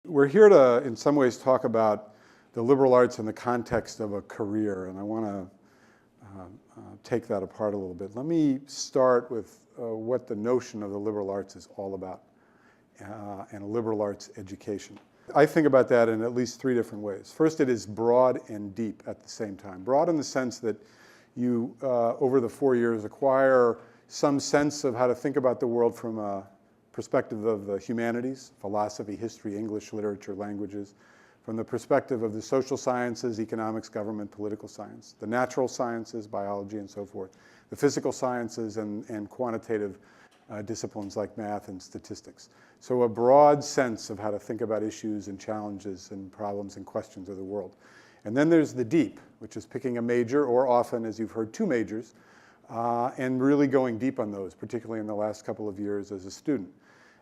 We're here to, in some ways, talk about the liberal arts in the context of a career, and I want to take that apart a little bit. Let me start with what the notion of the liberal arts is all about, and a liberal arts education. I think about that in at least three different ways. First, it is broad and deep at the same time. Broad in the sense that you, over the 4 years, acquire some sense of how to think about the world from a perspective of the humanities, philosophy, history, English, literature, languages, from the perspective of the social sciences, economics, government, political science, the natural sciences, biology, and so forth, the physical sciences, and quantitative disciplines like math and statistics. So a broad sense of how to think about issues and challenges and problems and questions of the world. And then there's the deep, which is picking a major, or often, as you've heard, two majors, and really going deep on those, particularly in the last couple of years as a student.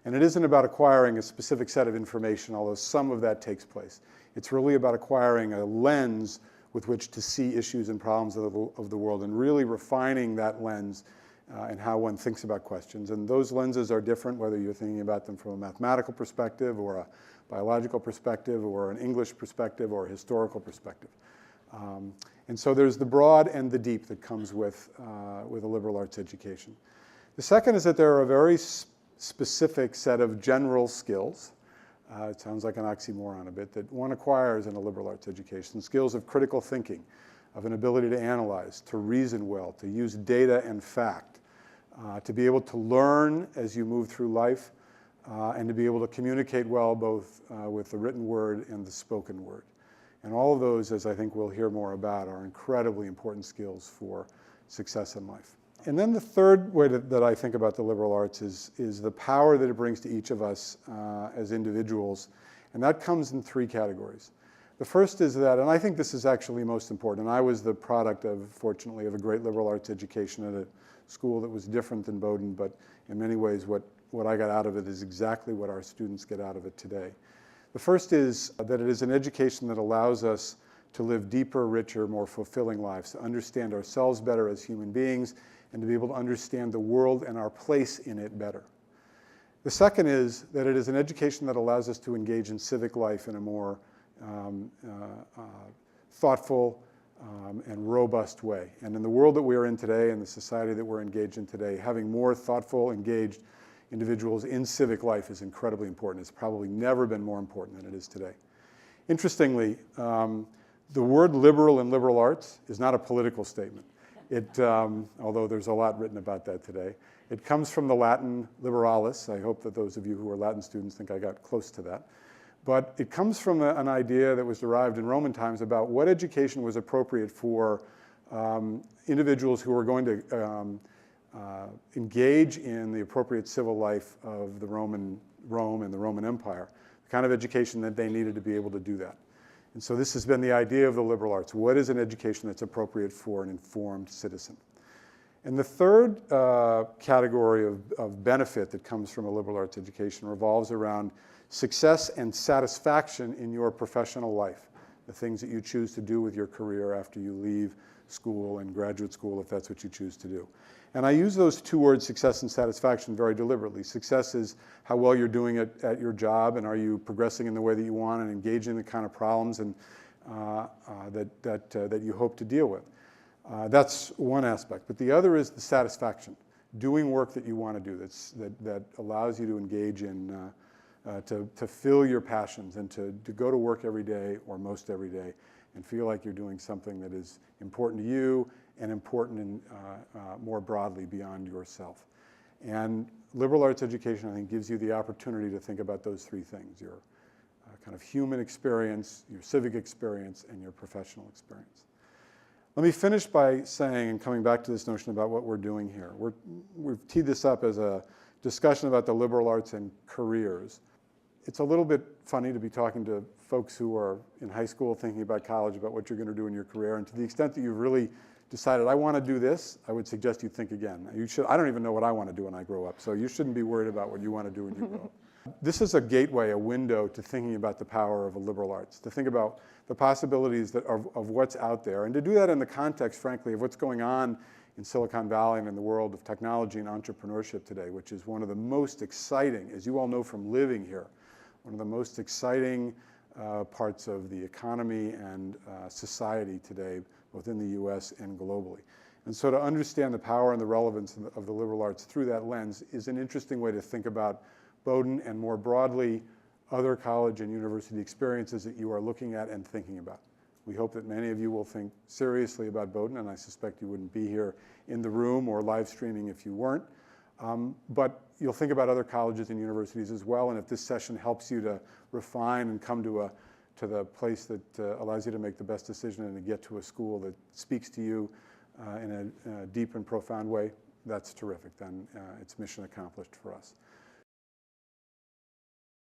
And it isn't about acquiring a specific set of information, although some of that takes place. It's really about acquiring a lens with which to see issues and problems of the world, and really refining that lens and how one thinks about questions. And those lenses are different, whether you're thinking about them from a mathematical perspective, or a biological perspective, or an English perspective, or a historical perspective. And so there's the broad and the deep that comes with a liberal arts education. The second is that there are a very specific set of general skills. It sounds like an oxymoron a bit, that one acquires in a liberal arts education. Skills of critical thinking, of an ability to analyze, to reason well, to use data and fact, to be able to learn as you move through life, and to be able to communicate well both with the written word and the spoken word. And all of those, as I think we'll hear more about, are incredibly important skills for success in life. And then the third way that I think about the liberal arts is the power that it brings to each of us as individuals. And that comes in three categories. The first is that, and I think this is actually most important, and I was the product of, fortunately, of a great liberal arts education at a school that was different than Bowdoin, but in many ways what I got out of it is exactly what our students get out of it today. The first is that it is an education that allows us to live deeper, richer, more fulfilling lives, to understand ourselves better as human beings, and to be able to understand the world and our place in it better. The second is that it is an education that allows us to engage in civic life in a more thoughtful and robust way. And in the world that we are in today, and the society that we're engaged in today, having more thoughtful, engaged individuals in civic life is incredibly important. It's probably never been more important than it is today. Interestingly, the word liberal in liberal arts is not a political statement. Although there's a lot written about that today. It comes from the Latin liberalis. I hope that those of you who are Latin students think I got close to that. But it comes from an idea that was derived in Roman times about what education was appropriate for individuals who were going to engage in the appropriate civil life of Rome and the Roman Empire, the kind of education that they needed to be able to do that. And so this has been the idea of the liberal arts. What is an education that's appropriate for an informed citizen? And the third category of benefit that comes from a liberal arts education revolves around success and satisfaction in your professional life, the things that you choose to do with your career after you leave school and graduate school, if that's what you choose to do. And I use those two words, success and satisfaction, very deliberately. Success is how well you're doing it at your job, and are you progressing in the way that you want and engaging in the kind of problems and that you hope to deal with. That's one aspect. But the other is the satisfaction, doing work that you want to do, that allows you to engage in, to fill your passions, and to go to work every day, or most every day, and feel like you're doing something that is important to you and important in, more broadly beyond yourself. And liberal arts education, I think, gives you the opportunity to think about those three things: your kind of human experience, your civic experience, and your professional experience. Let me finish by saying, and coming back to this notion about what we're doing here. We've teed this up as a discussion about the liberal arts and careers. It's a little bit funny to be talking to folks who are in high school thinking about college, about what you're going to do in your career. And to the extent that you've really decided, I want to do this, I would suggest you think again. I don't even know what I want to do when I grow up, so you shouldn't be worried about what you want to do when you grow up. This is a gateway, a window to thinking about the power of a liberal arts, to think about the possibilities of what's out there, and to do that in the context, frankly, of what's going on in Silicon Valley and in the world of technology and entrepreneurship today, which is one of the most exciting, as you all know from living here, one of the most exciting parts of the economy and society today, both in the U.S. and globally. And so to understand the power and the relevance of the liberal arts through that lens is an interesting way to think about Bowdoin and more broadly other college and university experiences that you are looking at and thinking about. We hope that many of you will think seriously about Bowdoin, and I suspect you wouldn't be here in the room or live streaming if you weren't. But you'll think about other colleges and universities as well, and if this session helps you to refine and come to the place that allows you to make the best decision and to get to a school that speaks to you in a deep and profound way, that's terrific. Then it's mission accomplished for us.